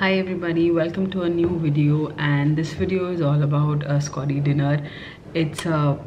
Hi everybody, welcome to a new video, and this video is all about a Scotty dinner. It's an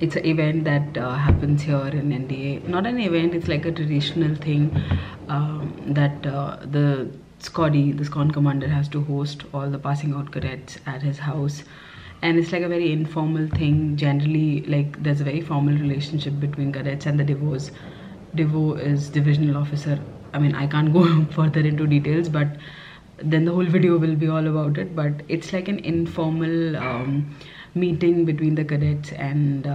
event that happens here in NDA. Not an event, it's like a traditional thing that the SCON commander, has to host all the passing out cadets at his house. And it's like a very informal thing. Generally, like, there's a very formal relationship between cadets and the DIVOs. DIVO is divisional officer. I mean, I can't go further into details, but then the whole video will be all about it. But it's like an informal meeting between the cadets and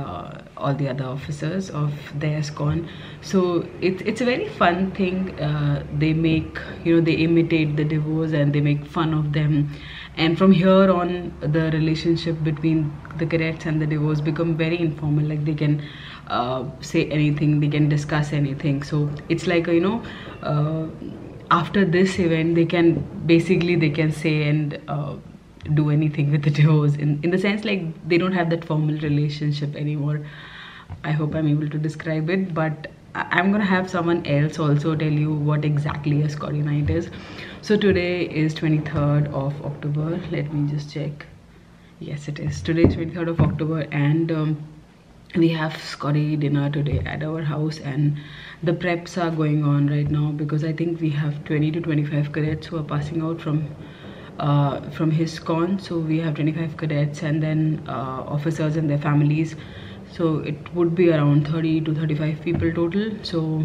all the other officers of their SCON. So it's a very fun thing. They make, they imitate the DIVOs and they make fun of them, and from here on the relationship between the cadets and the DIVOs become very informal. Like, they can say anything, they can discuss anything. So it's like after this event they can say and do anything with the DIVOs, in the sense, like, they don't have that formal relationship anymore. I hope I'm able to describe it, but I'm gonna have someone else also tell you what exactly a Scotty night is. So today is 23rd of October. Let me just check. Yes, it is. Today is 23rd of October, and we have Scotty dinner today at our house, and the preps are going on right now because I think we have 20 to 25 cadets who are passing out from his SCON. So we have 25 cadets and then officers and their families. So it would be around 30 to 35 people total. So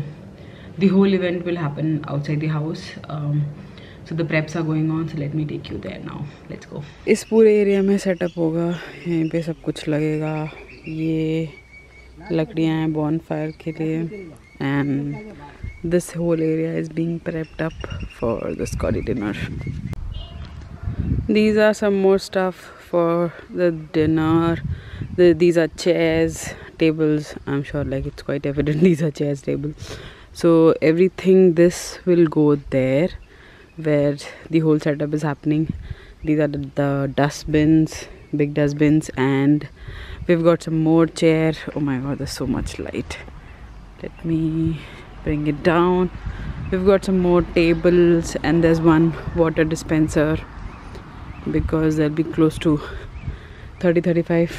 the whole event will happen outside the house. So the preps are going on, so let me take you there now. Let's go. इस पूरे area में setup होगा, यहीं पे सब कुछ लगेगा. ये लकड़ियाँ हैं bonfire के लिए, and this whole area is being prepped up for the Scotty dinner. These are some more stuff for the dinner. These are chairs, tables. I'm sure, like, it's quite evident these are chairs, tables. So everything, this will go there where the whole setup is happening. These are the dustbins, big dustbins, and we've got some more chair. Oh my god, there's so much light. Let me bring it down. We've got some more tables, and there's one water dispenser because there'll be close to 30-35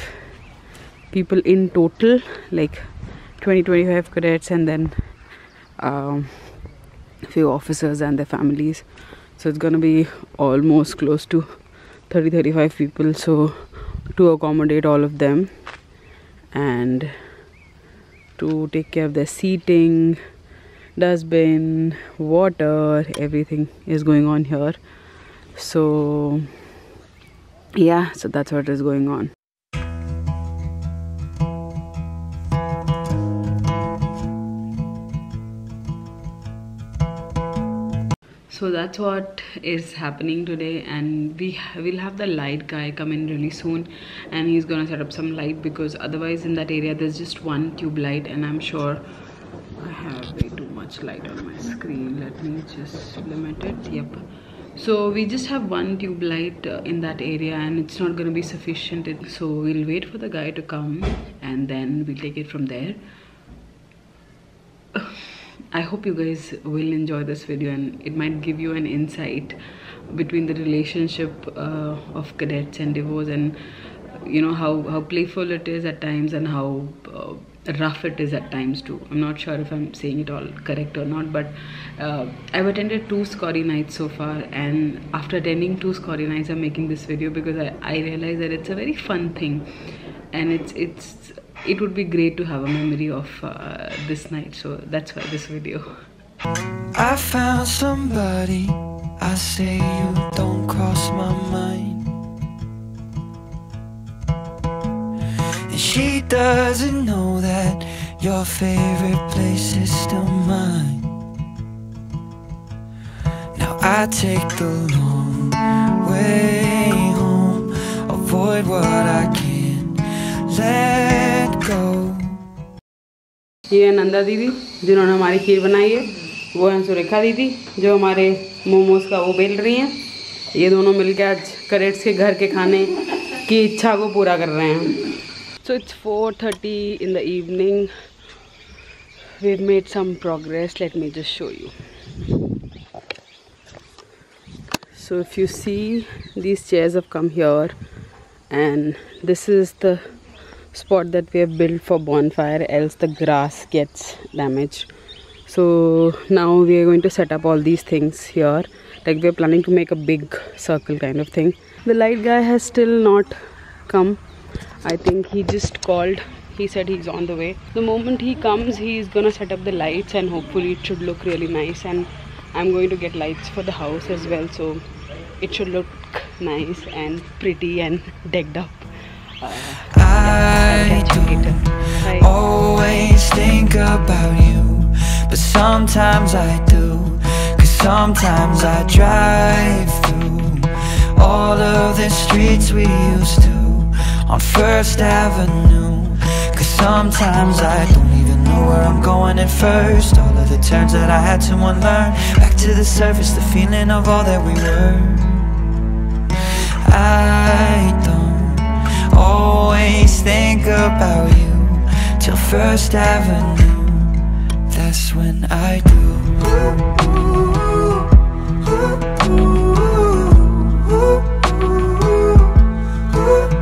people in total, like 20-25 cadets and then a few officers and their families. So it's gonna be almost close to 30-35 people, so to accommodate all of them and to take care of their seating, dustbin, water, everything is going on here. So yeah, so that's what is going on. So that's what is happening today, and we will have the light guy come in really soon, and he's gonna set up some light because otherwise in that area there's just one tube light, and I'm sure I have way too much light on my screen. Let me just limit it. Yep. So we just have one tube light in that area, and it's not gonna be sufficient. So we'll wait for the guy to come and then we'll take it from there. I hope you guys will enjoy this video, and it might give you an insight between the relationship of cadets and DIVOs, and how playful it is at times and how rough it is at times too. I'm not sure if I'm saying it all correct or not, but I've attended 2 Scotty nights so far, and after attending 2 Scotty nights I'm making this video because I realize that it's a very fun thing, and it would be great to have a memory of this night. So that's why this video. I found somebody, I say you don't cross my mind, and she doesn't know that your favorite place is still mine. Now I take the long way home, avoid what I can't let go. ये नंदा दीदी जिन्होंने हमारी खीर बनाई है, वो है सुरेखा दीदी जो हमारे मोमोज का वो बेल रही हैं. ये दोनों मिलकर आज कैडेट्स के घर के खाने की इच्छा को पूरा कर रहे हैं. So it's 4:30 in the evening. We've made some progress. Let me just show you. So if you see, these chairs have come here, and this is the spot that we have built for bonfire, else the grass gets damaged. So now we are going to set up all these things here. Like, we are planning to make a big circle kind of thing. The light guy has still not come. I think he just called. He said he's on the way. The moment he comes, he's gonna set up the lights, and hopefully it should look really nice. And I'm going to get lights for the house as well, so it should look nice and pretty and decked up. I don't always think about you, but sometimes I do. Cause sometimes I drive through all of the streets we used to on First Avenue. Cause sometimes I don't even know where I'm going at first. All of the turns that I had to unlearn, back to the surface, the feeling of all that we were. I don't always think about you till First Avenue. That's when I do.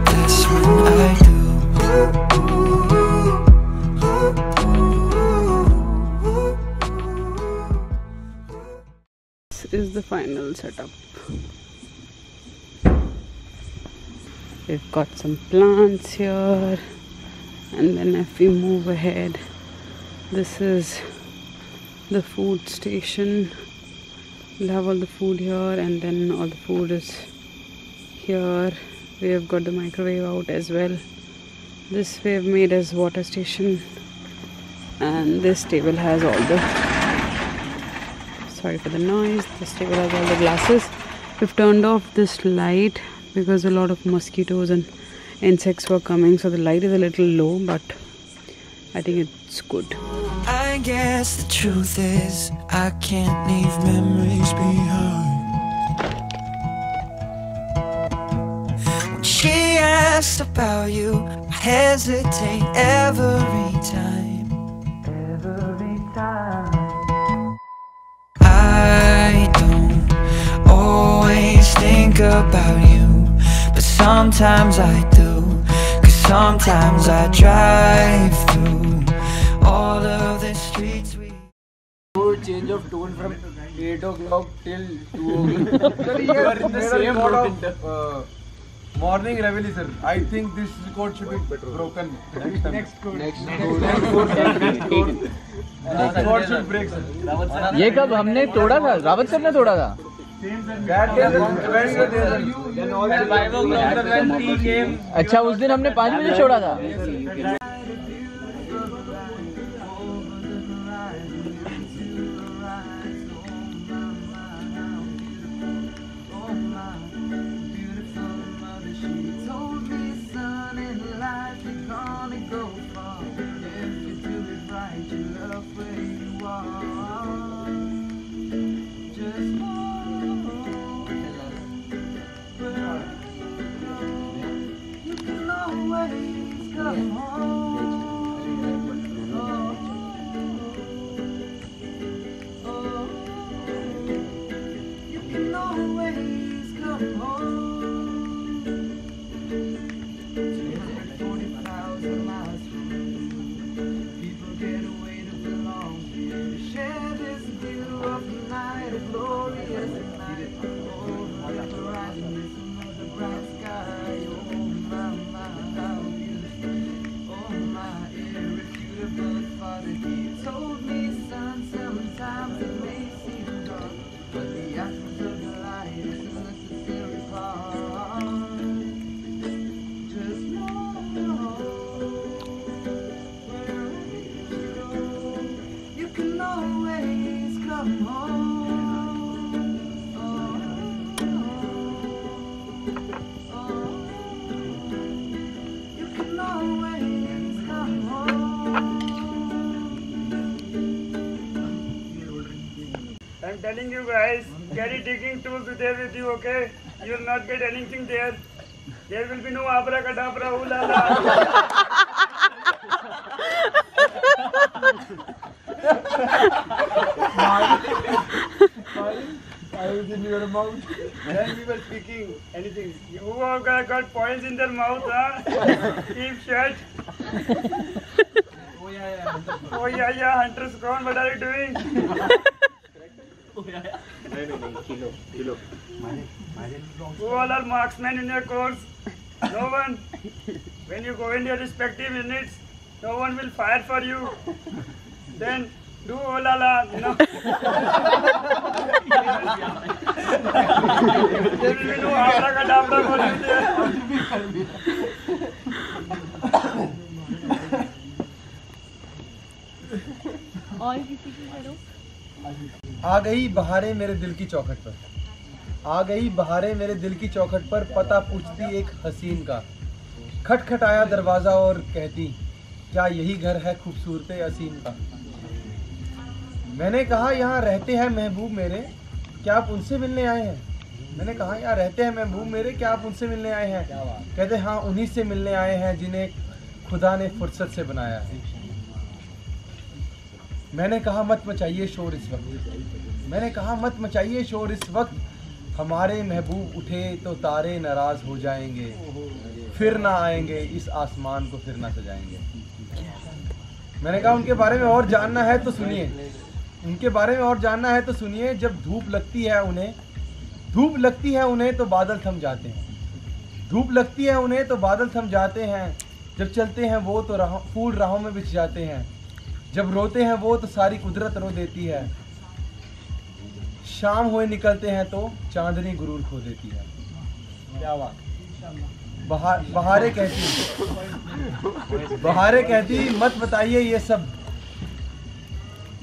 That's when I do. This is the final setup. We've got some plants here, and then if we move ahead, this is the food station. We'll have all the food here, and then all the food is here. We have got the microwave out as well. This we have made as water station, and this table has all the, sorry for the noise, this table has all the glasses. We've turned off this light because a lot of mosquitoes and insects were coming, so the light is a little low, but I think it's good. I guess the truth is I can't leave memories behind. When she asks about you, I hesitate every time. Every time. I don't always think about you, but sometimes I do. Cause sometimes I drive through all of the streets we... Change of tone from 8 o'clock till 2 o'clock. You are in the same routine. Morning reveille, sir. I think this record should be broken. Next record should break, sir. ये कब हमने तोड़ा था? Rawat sir ने तोड़ा था? अच्छा, उस दिन हमने 5 बजे छोड़ा था. I'm telling you guys, carry digging tools there with you, okay? You will not get anything there. There will be no abracadabra, ooh la la. I was in your mouth. Then we were speaking anything. You all got points in their mouth, huh? Keep shut. Oh yeah. Oh yeah, Hunter's gone. What are you doing? Who all are marksmen in your course? No one. When you go in your respective units, no one will fire for you. Then do oh la la. No. There will be no abracadabra for you there. और किसी की करो। आ गई बहारें मेरे दिल की चौखट पर, आ गई बहारें मेरे दिल की चौखट पर, पता पूछती एक हसीन का, खटखटाया दरवाजा और कहती क्या यही घर है खूबसूरत असीम का। मैंने कहा यहाँ रहते हैं महबूब मेरे, क्या आप उनसे मिलने आए हैं। मैंने कहा यहाँ रहते हैं महबूब मेरे, क्या आप उनसे मिलने आए हैं। कहते हाँ उन्हीं से मिलने आए हैं जिन्हें खुदा ने फुर्सत से बनाया है। मैंने कहा मत मचाइए शोर इस वक्त, मैंने कहा मत मचाइए शोर इस वक्त, हमारे महबूब उठे तो तारे नाराज हो जाएंगे, फिर ना आएंगे इस आसमान को फिर ना सजाएंगे। मैंने कहा उनके बारे में और जानना है तो सुनिए, उनके बारे में और जानना है तो सुनिए, जब धूप लगती है उन्हें, धूप लगती है उन्हें तो बादल थम जाते हैं, धूप लगती है उन्हें तो बादल थम जाते हैं, जब चलते हैं वो तो फूल राहों में बिछ जाते हैं, जब रोते हैं वो तो सारी कुदरत रो देती है, शाम हुए निकलते हैं तो चांदनी गुरूर खो देती है। क्या बात। बहारे कहती, बहारे कहती मत बताइए ये सब,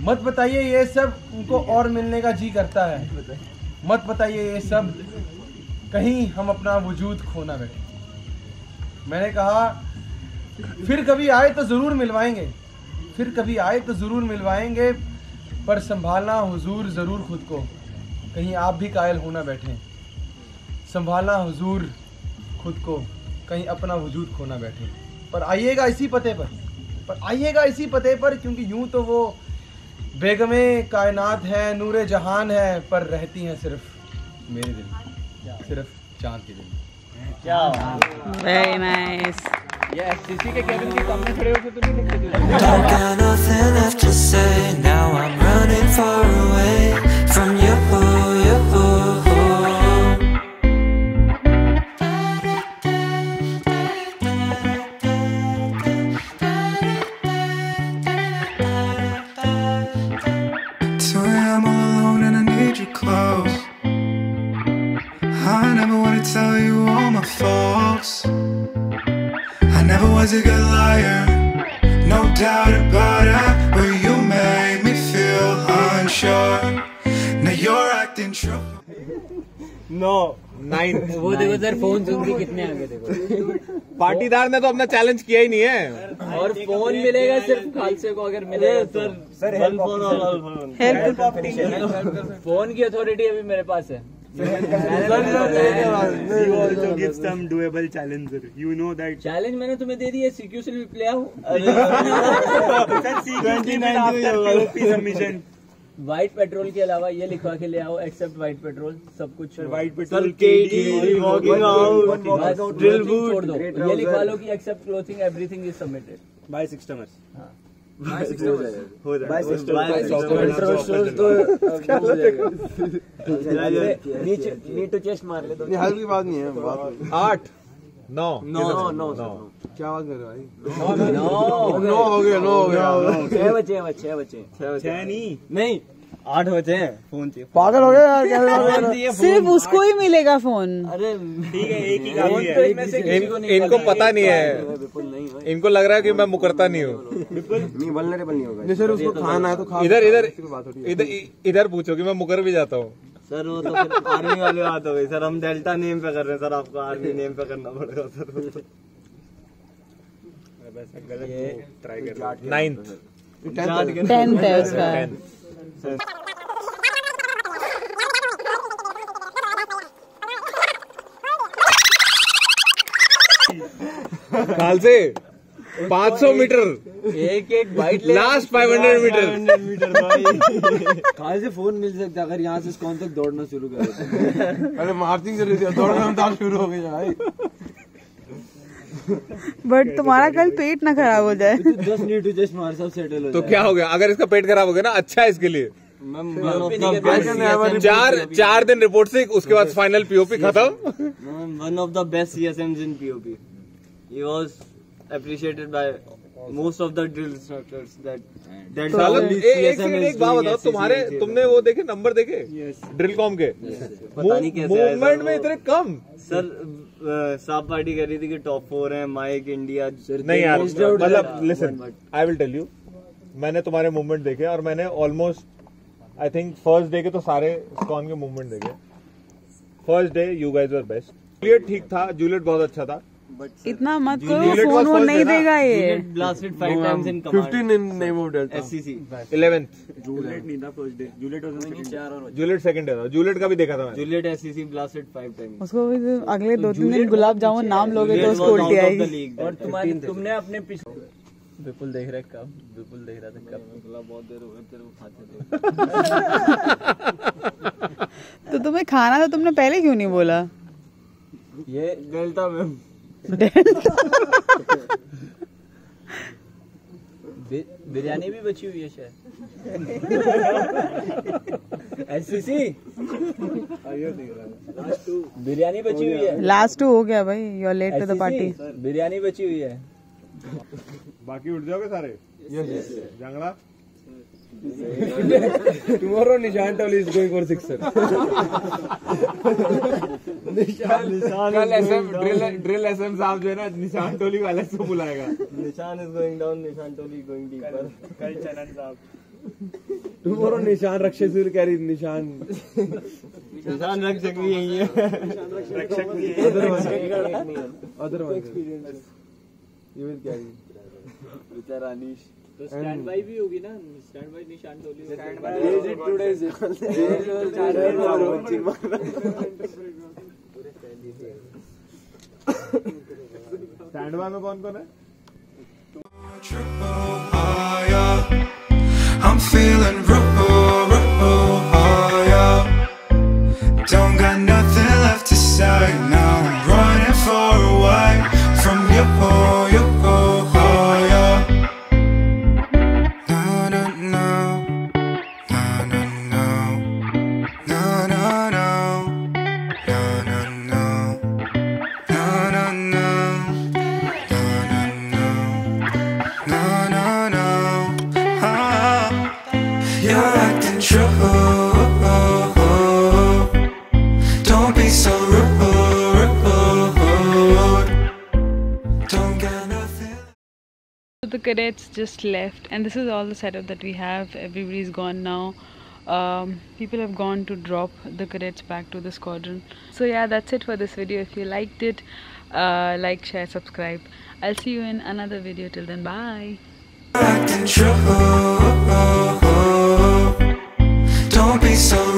मत बताइए ये सब, उनको और मिलने का जी करता है, मत बताइए ये सब, कहीं हम अपना वजूद खो ना बैठे। मैंने कहा फिर कभी आए तो ज़रूर मिलवाएंगे, फिर कभी आए तो ज़रूर मिलवाएंगे, पर संभालना हुजूर ज़रूर खुद को, कहीं आप भी कायल हो ना बैठें। संभालना हुजूर खुद को, कहीं अपना वजूद खो ना बैठे। पर आइएगा इसी पते पर आइएगा इसी पते पर, क्योंकि यूं तो वो बेगमे कायनात है, नूरे जहान है, पर रहती हैं सिर्फ मेरे दिल, सिर्फ चांद के दिल। क्या वेरी नाइस। ये एसटीसी के केबिन के सामने खड़े होकर तो नहीं लिखते थे। Don't got nothing left to say. Now I'm running far away from you. So I'm all alone and I need you close. I never wanna tell you all my faults. I never was a good liar, no doubt about it, but you made me feel unsure. Now you're acting true. No, 9 वो देखो sir phone सुन के कितने आगे देखो। पाटीदार ने तो अपना challenge किया ही नहीं है। और फोन मिलेगा सिर्फ खालसे को अगर मिलेगा तो। सर फोन की अथॉरिटी अभी मेरे पास है। You also give some doable challenges. You know that. Challenge मैंने तुम्हें दे दिया, CQ से भी प्ले आओ। Submission. व्हाइट पेट्रोल के अलावा ये लिखवा के ले आओ, एक्सेप्ट व्हाइट पेट्रोल, सब कुछ White petrol, walking out, drill boot छोड़ दो, ये लिखवा लो कि except clothing everything is submitted by 6 summers. हो नीड टू चेस्ट मार ले। नहीं हल्की बात नहीं है। 8 9 क्या बात कर रहे हो भाई। नो हो गया 6 बचे 6 नहीं 8 बचे हैं। फोन चाहिए। पागल हो गया यार, क्या सिर्फ उसको ही मिलेगा फोन। अरे ठीक है, एक ही काफी है। इनको पता नहीं है, बिल्कुल नहीं है। इनको लग रहा है कि मैं मुकरता नहीं हूँ। नहीं वल्नरेबल नहीं होगा। जैसे उसको खाना है तो खा। इधर पूछो कि मैं मुकर भी जाता हूँ। सर वो तो फिर आर्मी वाली बात हो गई सर। हम डेल्टा नेम पे कर रहे हैं सर, आपको आर्मी नेम पे करना पड़ेगा सर। ट्राई कर 9th 10th है उसका। खालसे 500 मीटर एक बाइट लास्ट 500 मीटर कहाँ से फोन मिल सकता है अगर यहाँ से कौन तक दौड़ना शुरू करे? अरे मार्चिंग चल रही थी, दौड़ना शुरू हो गया भाई। बट तुम्हारा कल पेट ना खराब हो जाए। जस्ट नीड टू जस्ट हमारे साथ सेटल हो तो क्या हो गया? अगर इसका पेट खराब हो गया ना, अच्छा है इसके लिए। 4 दिन रिपोर्ट से, उसके बाद फाइनल पीओपी खत्म। One of the best CSMs in POP. He was appreciated by most of the drill instructors that एक बात बताओ, तुमने वो देखे नंबर देखे ड्रिल कॉम के? पता नहीं कैसे मूवमेंट में इतने कम। सर साफ पार्टी कर रही थी कि टॉप 4 है, माइक इंडिया। नहीं यार, मतलब listen, I will tell you, मैंने तुम्हारे मूवमेंट देखे और मैंने almost I think first day के तो सारे स्कॉन के मूवमेंट देखे। First day you guys were best. Juliet ठीक था, जूलियट बहुत अच्छा था। इतना मत करो, फोन वो नहीं देगा ये। Blasted 5 times in command. 15 in name of Delta. SCC 11th Juliet नहीं था first day, Juliet was Juliet second day था। जूलियट का भी देखा था मैंने। Juliet SCC blasted 5 times. उसको भी अगले 2-3 दिन गुलाब जामुन नाम लोगे तो उसको उल्टी आएगी। और तुमने अपने विपुल देख रहे कब? विपुल देख रहा था कब? बहुत देर हो गई तेरे को खाते थे। तो तुम्हें खाना तो तुमने पहले क्यों नहीं बोला? ये डेल्टा में बिरयानी भी बची हुई है शायद। SCC बिरयानी बची हुई है। लास्ट 2 हो गया भाई, you are late to the party. Biryani बची हुई है। बाकी उठ जाओगे सारे? जंगला Tomorrow Nishan Tol is going for sixer. कल ड्रिल SM साहब जो है ना, निशान टोली को अलग से बुलाएगा। निशान इज गोइंग डाउन, निशान टोली गोइंग डीपर। कल चनन साहब। Tomorrow Nishan Rakshasur carry Nishan. निशान रक्षक भी यही है। रक्षक भी है। Otherwise you will carry. बेचारा अनीश तो स्टैंड बाई भी होगी ना, स्टैंड बाई निशान टोली। स्टैंड बाय में कौन-कौन है? I'm feeling raw, yeah. Don't got nothing left to say now. I'm running far away from you, yeah. No, no, no, no, no, no, no, no, no, no, no, no, no, no, no, no, no, no, no. You're acting true. Don't be so rude. Don't get nothing. The cadets just left, and this is all the setup that we have. Everybody's gone now. People have gone to drop the cadets back to the squadron. So yeah, that's it for this video. If you liked it, like, share, subscribe. I'll see you in another video. Till then, bye. Acting true. Don't be so